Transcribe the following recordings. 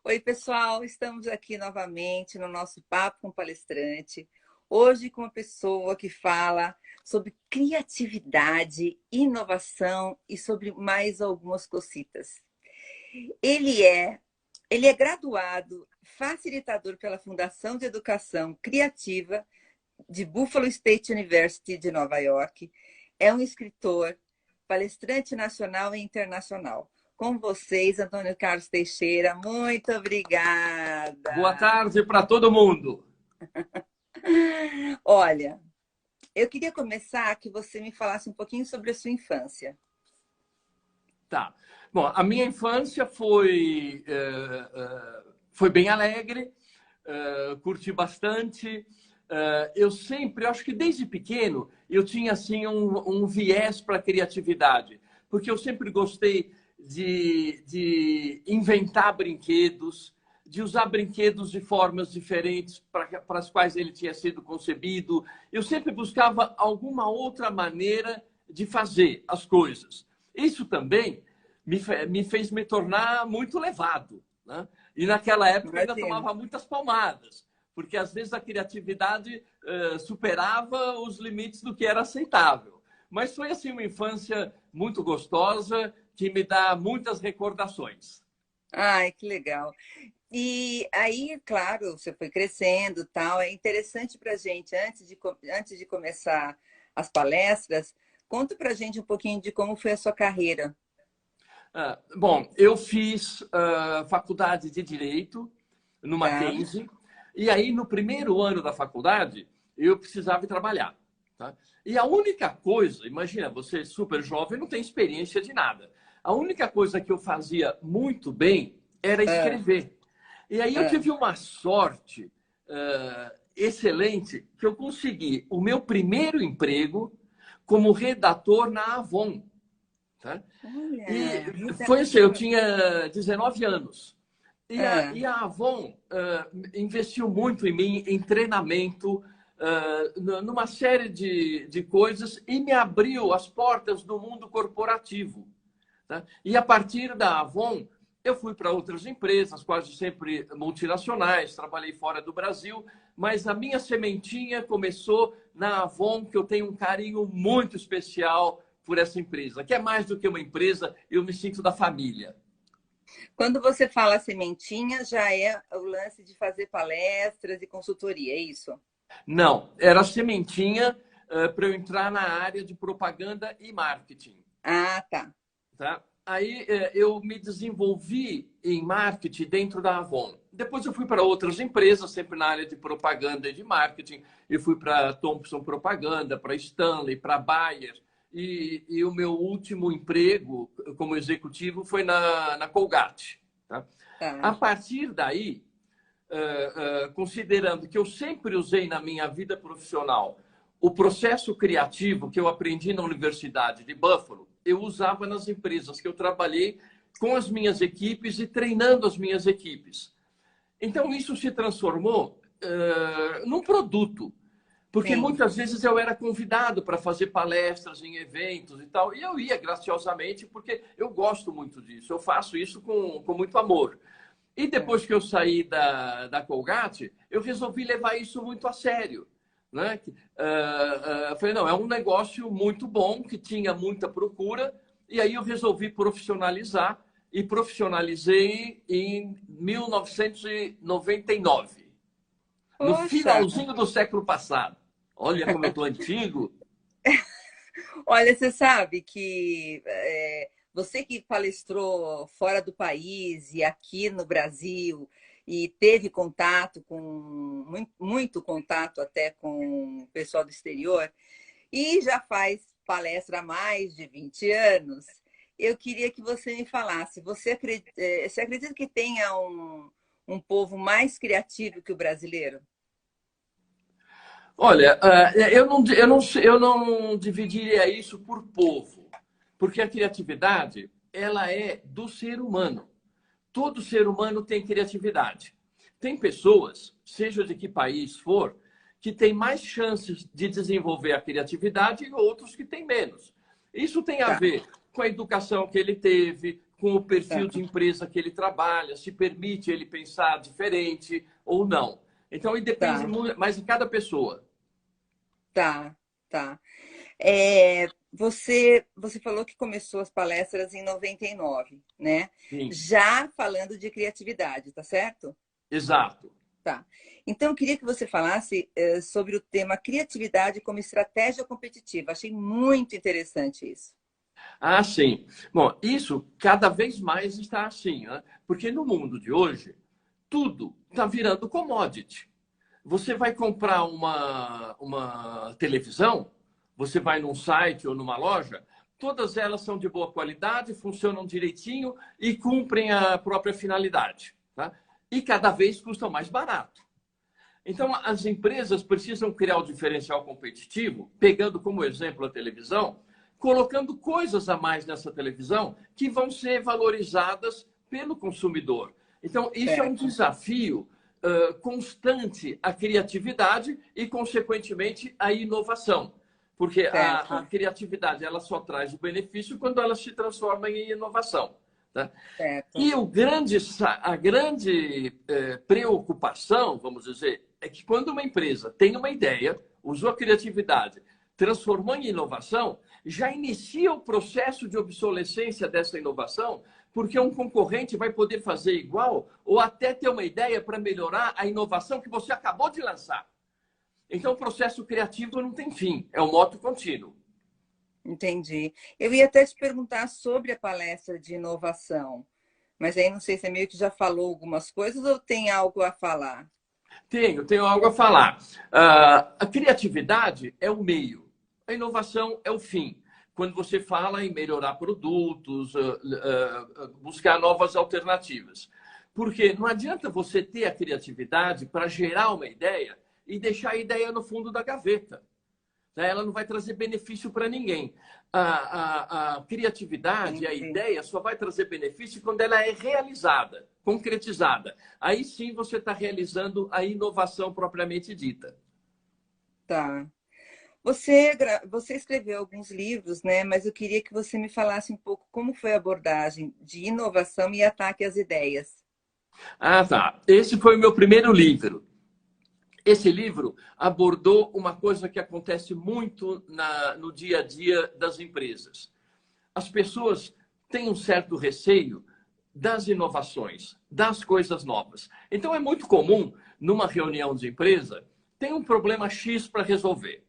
Oi, pessoal, estamos aqui novamente no nosso Papo com Palestrante. Hoje com uma pessoa que fala sobre criatividade, inovação e sobre mais algumas cositas. Ele é, ele é graduado facilitador pela Fundação de Educação Criativa de Buffalo State University de Nova York. É um escritor, palestrante nacional e internacional. Com vocês, Antônio Carlos Teixeira. Muito Boa obrigada. tarde para todo mundo. Olha, eu queria começar que você me falasse um pouquinho sobre a sua infância. Tá. Bom, a minha infância foi bem alegre, curti bastante. Eu sempre, acho que desde pequeno, eu tinha assim um viés para a criatividade, porque eu sempre gostei de inventar brinquedos, de usar brinquedos de formas diferentes para as quais ele tinha sido concebido. Eu sempre buscava alguma outra maneira de fazer as coisas. Isso também me fez me tornar muito levado, né? E naquela época eu ainda Imagina. tomava muitas palmadas, porque às vezes a criatividade superava os limites do que era aceitável. Mas foi assim uma infância muito gostosa, que me dá muitas recordações. Ai, que legal. E aí, claro, você foi crescendo, tal. É interessante para a gente, antes de começar as palestras, conta para a gente um pouquinho de como foi a sua carreira. Bom, eu fiz faculdade de Direito no Tá? Mackenzie, e aí no primeiro ano da faculdade eu precisava ir trabalhar. Tá? E a única coisa, imagina, você é super jovem, não tem experiência de nada. A única coisa que eu fazia muito bem era Ah, escrever. E aí eu ah. tive uma sorte excelente que eu consegui o meu primeiro emprego como redator na Avon. Tá? Olha, E muita. foi assim, eu tinha 19 anos. Ah, E a Avon investiu muito em mim, em treinamento, numa série de coisas e me abriu as portas do mundo corporativo. Tá? E a partir da Avon, eu fui para outras empresas, quase sempre multinacionais, trabalhei fora do Brasil, mas a minha sementinha começou na Avon, que eu tenho um carinho muito especial por essa empresa, que é mais do que uma empresa, eu me sinto da família. quando você fala sementinha, já é o lance de fazer palestras e consultoria, é isso? Não, era sementinha para eu entrar na área de propaganda e marketing. Ah, tá. Tá? Aí eu me desenvolvi em marketing dentro da Avon. Depois eu fui para outras empresas, sempre na área de propaganda e de marketing. Eu fui para Thomson Propaganda, para Stanley, para Bayer. E o meu último emprego como executivo foi na Colgate. Tá? A Tá. partir daí, considerando que eu sempre usei na minha vida profissional o processo criativo que eu aprendi na Universidade de Buffalo, eu usava nas empresas que eu trabalhei com as minhas equipes e treinando as minhas equipes. Então, isso se transformou num produto, porque Sim. muitas vezes eu era convidado para fazer palestras em eventos e tal, e eu ia graciosamente, porque eu gosto muito disso, eu faço isso com muito amor. E Tá. depois que eu saí da Colgate, eu resolvi levar isso muito a sério. Né? Falei, não, é um negócio muito bom, que tinha muita procura, e aí eu resolvi profissionalizar, e profissionalizei em 1999, no Poxa, finalzinho do século passado. Olha como eu estou antigo. olha, você sabe que você que palestrou fora do país e aqui no Brasil e teve contato com muito contato até com o pessoal do exterior e já faz palestra há mais de 20 anos, eu queria que você me falasse, você acredita que tenha um povo mais criativo que o brasileiro? Olha, eu não dividiria isso por povo, porque a criatividade, ela é do ser humano. Todo ser humano tem criatividade. Tem pessoas, seja de que país for, que têm mais chances de desenvolver a criatividade e outros que têm menos. Isso tem a Tá. ver com a educação que ele teve, com o perfil Tá, de empresa que ele trabalha, se permite ele pensar diferente ou não. Então, aí depende tá, muito mais de cada pessoa. tá, tá. Você falou que começou as palestras em 99, né? Sim, Já falando de criatividade, tá certo? exato. Tá. Então, eu queria que você falasse sobre o tema criatividade como estratégia competitiva. Achei muito interessante isso. Ah, sim. Bom, isso cada vez mais está assim, né? Porque no mundo de hoje, tudo está virando commodity. Você vai comprar uma televisão, você vai num site ou numa loja, todas elas são de boa qualidade, funcionam direitinho e cumprem a própria finalidade. Tá? E cada vez custam mais barato. Então, as empresas precisam criar o diferencial competitivo, pegando como exemplo a televisão, colocando coisas a mais nessa televisão que vão ser valorizadas pelo consumidor. Então, isso é um Certo, desafio constante à criatividade e, consequentemente, à inovação. Porque a certo, criatividade ela só traz o benefício quando ela se transforma em inovação. Tá? certo. E a grande preocupação, vamos dizer, é que quando uma empresa tem uma ideia, usou a criatividade, transformou em inovação, já inicia o processo de obsolescência dessa inovação, porque um concorrente vai poder fazer igual ou até ter uma ideia para melhorar a inovação que você acabou de lançar. Então, o processo criativo não tem fim, é um moto contínuo. Entendi. Eu ia até te perguntar sobre a palestra de inovação, mas aí não sei se é meio que já falou algumas coisas ou tem algo a falar. Tenho algo a falar. A criatividade é o meio, a inovação é o fim. Quando você fala em melhorar produtos, buscar novas alternativas. Porque não adianta você ter a criatividade para gerar uma ideia e deixar a ideia no fundo da gaveta, né? Ela não vai trazer benefício para ninguém. A criatividade, a Entendi. ideia só vai trazer benefício quando ela é realizada, concretizada. Aí sim você está realizando a inovação propriamente dita. Tá. Você escreveu alguns livros, né? Mas eu queria que você me falasse um pouco como foi a abordagem de inovação e ataque às ideias. Ah, tá. Esse foi o meu primeiro livro. Esse livro abordou uma coisa que acontece muito no dia a dia das empresas. As pessoas têm um certo receio das inovações, das coisas novas. Então, é muito comum, numa reunião de empresa, tem um problema X para resolver.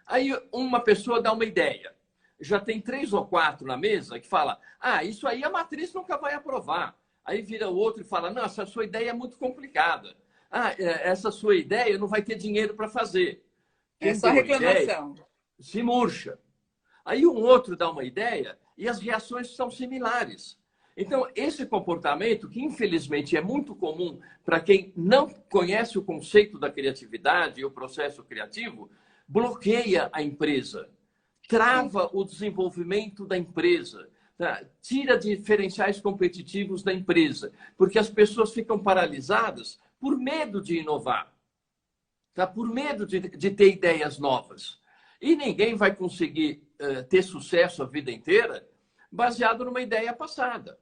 Aí, uma pessoa dá uma ideia. Já tem 3 ou 4 na mesa que fala: ah, isso aí a matriz nunca vai aprovar. Aí vira o outro e fala: não, essa sua ideia é muito complicada. Ah, essa sua ideia não vai ter dinheiro para fazer. É Quem só deu a ideia reclamação. se murcha. Aí um outro dá uma ideia e as reações são similares. Então, esse comportamento, que infelizmente é muito comum para quem não conhece o conceito da criatividade e o processo criativo, bloqueia a empresa, Sim, trava o desenvolvimento da empresa, tá? Tira diferenciais competitivos da empresa, porque as pessoas ficam paralisadas por medo de inovar, tá? Por medo de ter ideias novas. E ninguém vai conseguir ter sucesso a vida inteira baseado numa ideia passada.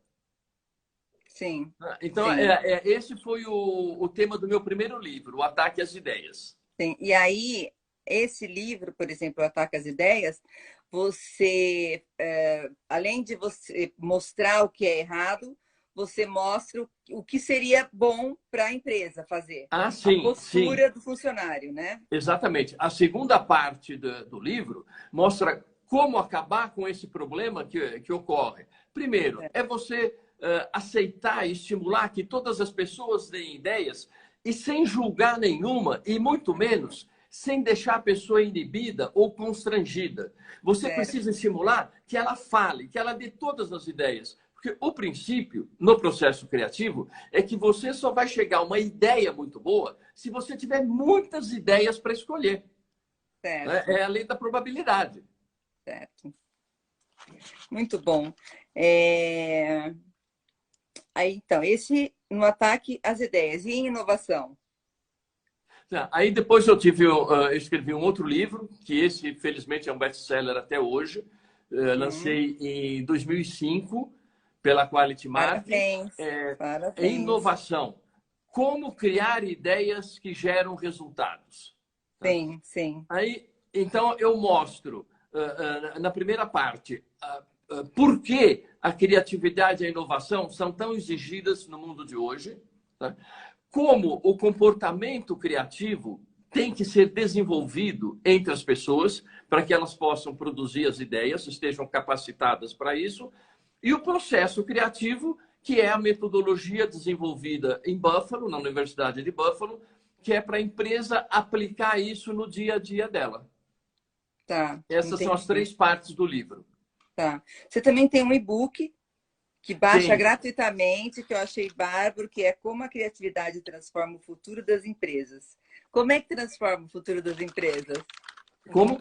sim, Tá? Então, sim, esse foi o tema do meu primeiro livro, O Ataque às Ideias. sim. E aí, esse livro, por exemplo, Ataque às Ideias, você, além de você mostrar o que é errado, você mostra o que seria bom para a empresa fazer. Ah, A sim, sim, postura do funcionário, né? exatamente. A segunda parte do livro mostra como acabar com esse problema que ocorre. Primeiro, é você aceitar e estimular que todas as pessoas deem ideias e sem julgar nenhuma, e muito menos sem deixar a pessoa inibida ou constrangida. Você precisa Certo, estimular que ela fale, que ela dê todas as ideias. Porque o princípio, no processo criativo, é que você só vai chegar a uma ideia muito boa se você tiver muitas ideias para escolher. Né? certo, É a lei da probabilidade. certo. Muito bom. É, aí, então, esse no ataque às ideias e em inovação. Tá, aí depois eu escrevi um outro livro, que esse, felizmente, é um best-seller até hoje. Uhum. Lancei em 2005, pela Quality Marketing, Parabéns. é Parabéns. inovação. Como criar ideias que geram resultados. Tá? Sim, sim. Aí, então, eu mostro, na primeira parte, por que a criatividade e a inovação são tão exigidas no mundo de hoje, tá? Como o comportamento criativo tem que ser desenvolvido entre as pessoas para que elas possam produzir as ideias, estejam capacitadas para isso, e o processo criativo, que é a metodologia desenvolvida em Buffalo, na Universidade de Buffalo, que é para a empresa aplicar isso no dia a dia dela. Tá, Essas são as entendi. 3 partes do livro. Tá. Você também tem um e-book que baixa Tem. gratuitamente, que eu achei bárbaro, que é Como a Criatividade Transforma o Futuro das Empresas. Como é que transforma o futuro das empresas? Como?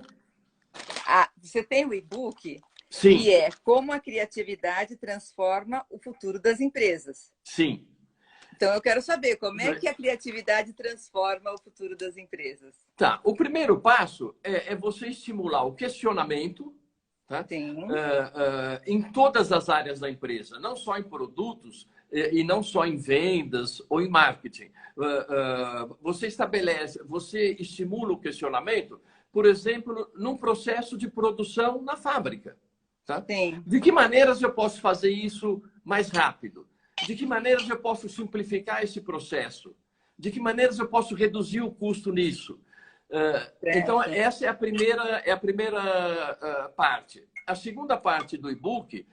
Você tem o e-book Sim, que é Como a Criatividade Transforma o Futuro das Empresas. sim. Então, eu quero saber como é que a criatividade transforma o futuro das empresas. Tá. O primeiro passo é você estimular o questionamento, tá? Sim. Em todas as áreas da empresa, não só em produtos e não só em vendas ou em marketing. Você estimula o questionamento, por exemplo, num processo de produção na fábrica. Tá? Sim. De que maneiras eu posso fazer isso mais rápido? De que maneiras eu posso simplificar esse processo? De que maneiras eu posso reduzir o custo nisso? Então, Certo. essa é a primeira parte. A segunda parte do e-book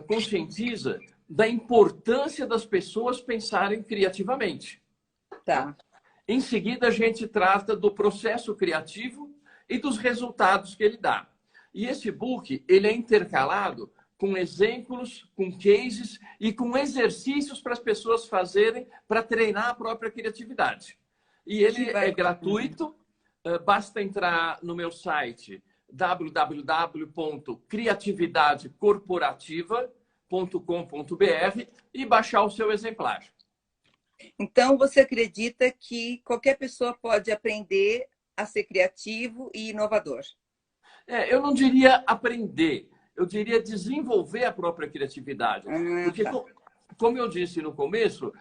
conscientiza da importância das pessoas pensarem criativamente. Tá. Em seguida, a gente trata do processo criativo e dos resultados que ele dá. E esse e-book ele é intercalado com exemplos, com cases e com exercícios para as pessoas fazerem para treinar a própria criatividade. E ele é gratuito. Basta entrar no meu site www.criatividadecorporativa.com.br e baixar o seu exemplar. Então, você acredita que qualquer pessoa pode aprender a ser criativo e inovador? Eu não diria aprender, eu diria desenvolver a própria criatividade. Porque, Tá. como eu disse no começo,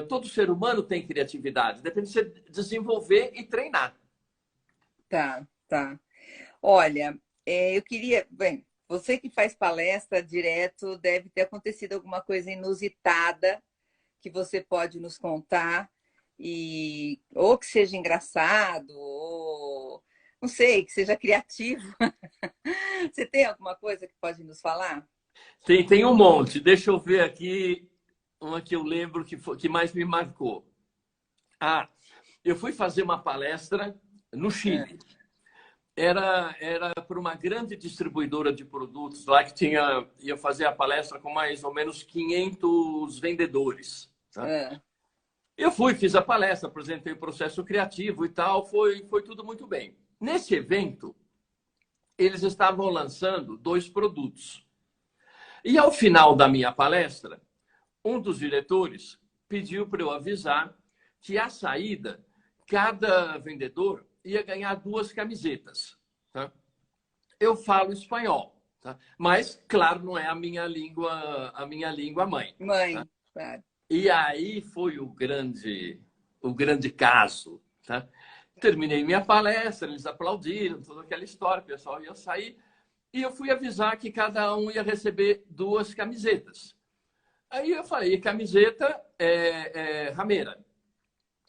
todo ser humano tem criatividade. Depende de você desenvolver e treinar. Tá, tá. Olha, eu queria. Bem, você que faz palestra direto, deve ter acontecido alguma coisa inusitada que você pode nos contar, ou que seja engraçado, ou não sei, que seja criativo. Você tem alguma coisa que pode nos falar? Tem um monte. Deixa eu ver aqui uma que eu lembro que mais me marcou. Eu fui fazer uma palestra no Chile. Era para uma grande distribuidora de produtos lá que ia fazer a palestra com mais ou menos 500 vendedores. Tá? Eu fui, fiz a palestra, apresentei o processo criativo e tal, foi tudo muito bem. Nesse evento, eles estavam lançando 2 produtos. E ao final da minha palestra, um dos diretores pediu para eu avisar que à saída, cada vendedor ia ganhar 2 camisetas. Tá? Eu falo espanhol, tá? Mas, claro, não é a minha língua mãe. Mãe, Tá? claro. E aí foi o grande caso. Tá? Terminei minha palestra, eles aplaudiram, toda aquela história, o pessoal ia sair. E eu fui avisar que cada um ia receber 2 camisetas. Aí eu falei, camiseta é ramera,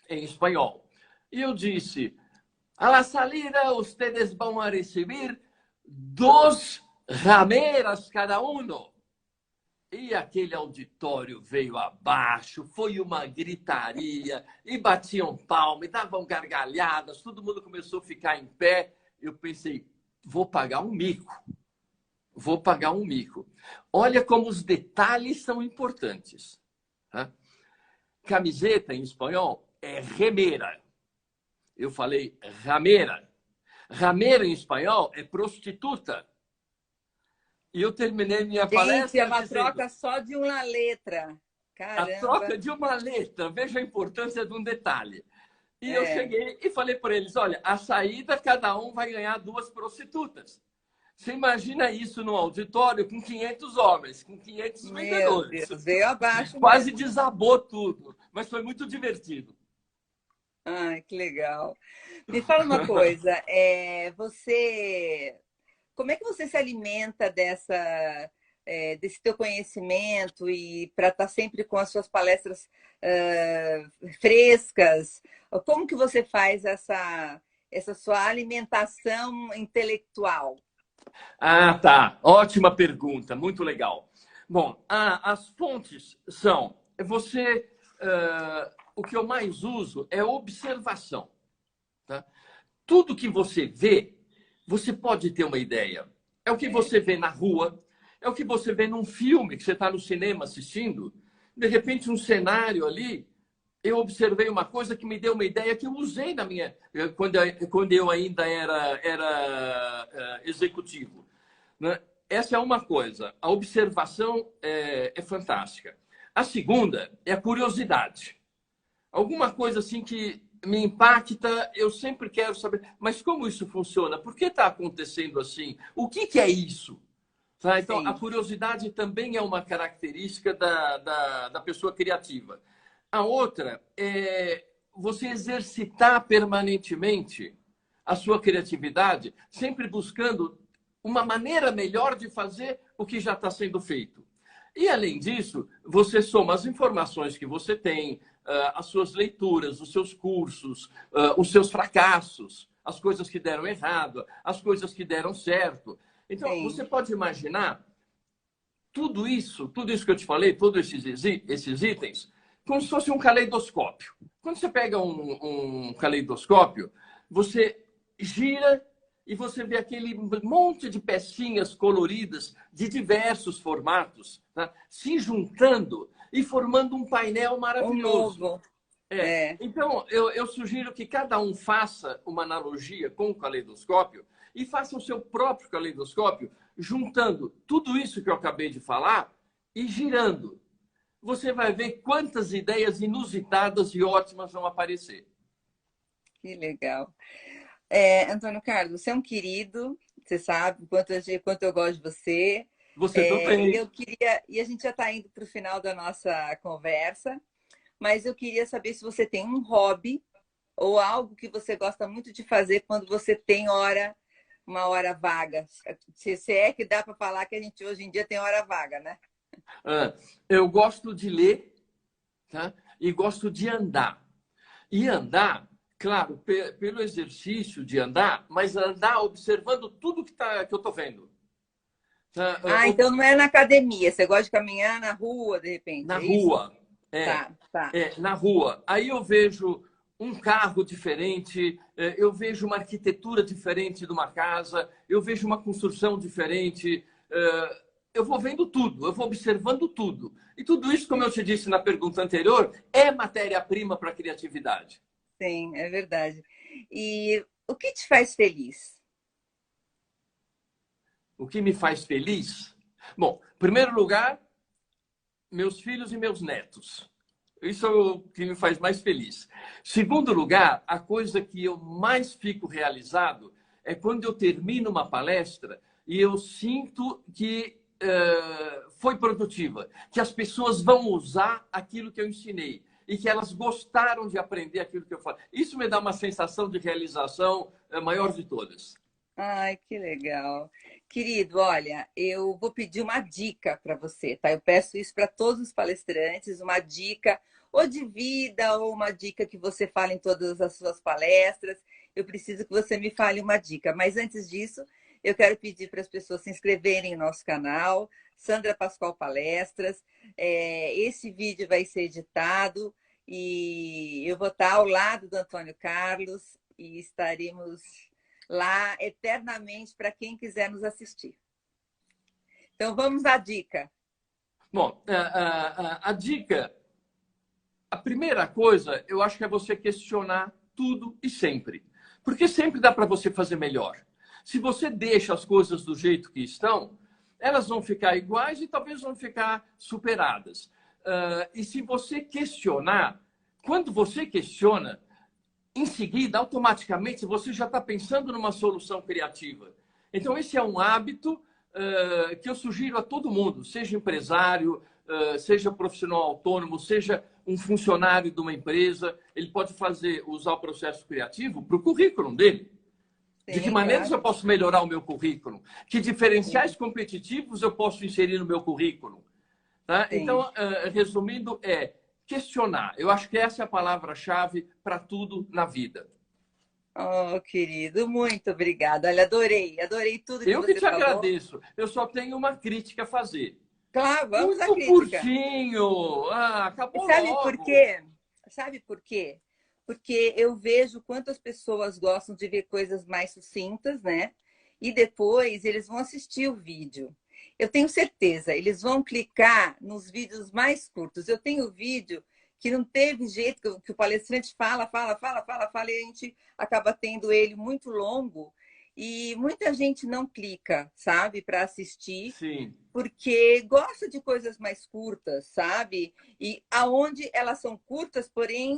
em espanhol. E eu disse, a la salida ustedes vão a receber 2 rameras cada um. E aquele auditório veio abaixo, foi uma gritaria, e batiam palma, e davam gargalhadas, todo mundo começou a ficar em pé. Eu pensei, vou pagar um mico. Vou pagar um mico. Olha como os detalhes são importantes. Tá? Camiseta, em espanhol, é remera. Eu falei ramera. Ramera, em espanhol, é prostituta. E eu terminei minha Gente, é palestra uma dizendo... troca só de uma letra. A troca Caramba. de uma letra. Veja a importância de um detalhe. E eu É. cheguei e falei para eles, olha, a saída, cada um vai ganhar 2 prostitutas. Você imagina isso no auditório com 500 homens, com 500 Meu vendedores. Deus, veio abaixo Quase mesmo. desabou tudo, mas foi muito divertido. Ai, que legal. Me fala uma coisa, como é que você se alimenta desse teu conhecimento e para estar sempre com as suas palestras frescas? Como que você faz essa sua alimentação intelectual? Ah, tá. Ótima pergunta, muito legal. Bom, as fontes são o que eu mais uso é observação. Tá? Tudo que você vê, você pode ter uma ideia. É o que É, você vê na rua, é o que você vê num filme que você está no cinema assistindo. De repente, um cenário ali, eu observei uma coisa que me deu uma ideia que eu usei na minha quando eu ainda era executivo. Né? Essa é uma coisa. A observação é fantástica. A segunda é a curiosidade. Alguma coisa assim que me impacta, eu sempre quero saber, mas como isso funciona? Por que está acontecendo assim? O que é isso? Tá? Então, a sim, curiosidade também é uma característica da pessoa criativa. A outra é você exercitar permanentemente a sua criatividade, sempre buscando uma maneira melhor de fazer o que já está sendo feito. E, além disso, você soma as informações que você tem, as suas leituras, os seus cursos, os seus fracassos, as coisas que deram errado, as coisas que deram certo. Então, sim. você pode imaginar tudo isso que eu te falei, todos esses itens, como se fosse um caleidoscópio. Quando você pega um caleidoscópio, você gira e você vê aquele monte de pecinhas coloridas de diversos formatos, tá? Se juntando e formando um painel Um maravilhoso. novo. É, Então, eu sugiro que cada um faça uma analogia com o caleidoscópio e faça o seu próprio caleidoscópio, juntando tudo isso que eu acabei de falar e girando. Você vai ver quantas ideias inusitadas e ótimas vão aparecer. que legal. Antônio Carlos, você é um querido, você sabe quanto eu gosto de você. Você também. E a gente já está indo para o final da nossa conversa, mas eu queria saber se você tem um hobby ou algo que você gosta muito de fazer quando você tem uma hora vaga. Se é que dá para falar que a gente hoje em dia tem hora vaga, né? Ah, eu gosto de ler, tá? E gosto de andar. E andar, claro, pelo exercício de andar, mas andar observando tudo que eu estou vendo. Tá? Ah, então não é na academia, você gosta de caminhar na rua, de repente, Na é isso? rua. É, Tá, tá. na rua. Aí eu vejo um carro diferente, eu vejo uma arquitetura diferente de uma casa, eu vejo uma construção diferente. Eu vou vendo tudo, eu vou observando tudo. E tudo isso, como eu te disse na pergunta anterior, é matéria-prima para a criatividade. Sim, é verdade. E o que te faz feliz? O que me faz feliz? Bom, em primeiro lugar, meus filhos e meus netos. Isso é o que me faz mais feliz. Segundo lugar, a coisa que eu mais fico realizado é quando eu termino uma palestra e eu sinto que foi produtiva, que as pessoas vão usar aquilo que eu ensinei e que elas gostaram de aprender aquilo que eu falei. Isso me dá uma sensação de realização maior de todas. Ai, que legal. Querido, olha, eu vou pedir uma dica para você, tá? Eu peço isso para todos os palestrantes, uma dica ou de vida ou uma dica que você fale em todas as suas palestras. Eu preciso que você me fale uma dica, mas antes disso, eu quero pedir para as pessoas se inscreverem no nosso canal, Sandra Pascoal Palestras. Esse vídeo vai ser editado e eu vou estar ao lado do Antônio Carlos e estaremos lá eternamente para quem quiser nos assistir. Então vamos à dica. Bom, a dica, a primeira coisa, eu acho que é você questionar tudo e sempre. Porque sempre dá para você fazer melhor. Se você deixa as coisas do jeito que estão, elas vão ficar iguais e talvez vão ficar superadas. E se você questionar, quando você questiona, em seguida, automaticamente, você já está pensando numa solução criativa. Então, esse é um hábito que eu sugiro a todo mundo, seja empresário, seja profissional autônomo, seja um funcionário de uma empresa, ele pode usar o processo criativo para o currículo dele. De que Sim, maneiras eu claro. posso melhorar o meu currículo? Que diferenciais competitivos eu posso inserir no meu currículo? Tá? Sim. Então, resumindo, é questionar. Eu acho que essa é a palavra-chave para tudo na vida. Oh, querido, muito obrigada. Olha, adorei, adorei tudo que Eu que você te falou. agradeço. Eu só tenho uma crítica a fazer. Claro, vamos à Muito crítica. curtinho. E Acabou sabe por logo. quê? Sabe por quê? Porque eu vejo quantas pessoas gostam de ver coisas mais sucintas, né? E depois eles vão assistir o vídeo. Eu tenho certeza, eles vão clicar nos vídeos mais curtos. Eu tenho vídeo que não teve jeito, que o palestrante fala, e a gente acaba tendo ele muito longo. E muita gente não clica, sabe, para assistir Sim, porque gosta de coisas mais curtas, sabe? E aonde elas são curtas, porém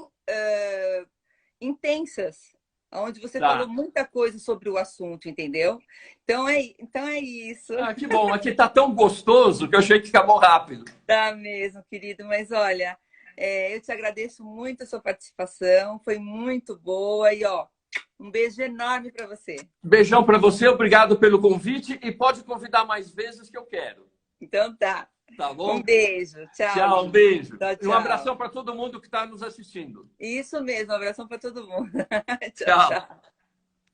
intensas, onde você falou tá. muita coisa sobre o assunto, entendeu? Então é isso. Que bom. Aqui tá tão gostoso que eu achei que acabou rápido. Tá mesmo, querido. Mas olha, eu te agradeço muito a sua participação, foi muito boa e ó, um beijo enorme para você. Beijão para você, obrigado pelo convite e pode convidar mais vezes que eu quero. Então tá. Tá Um bom? beijo. Tchau, Tchau, um lindo. beijo. Tchau, E um tchau. abração para todo mundo que está nos assistindo. Isso mesmo, um abração para todo mundo. Tchau, Tchau. tchau.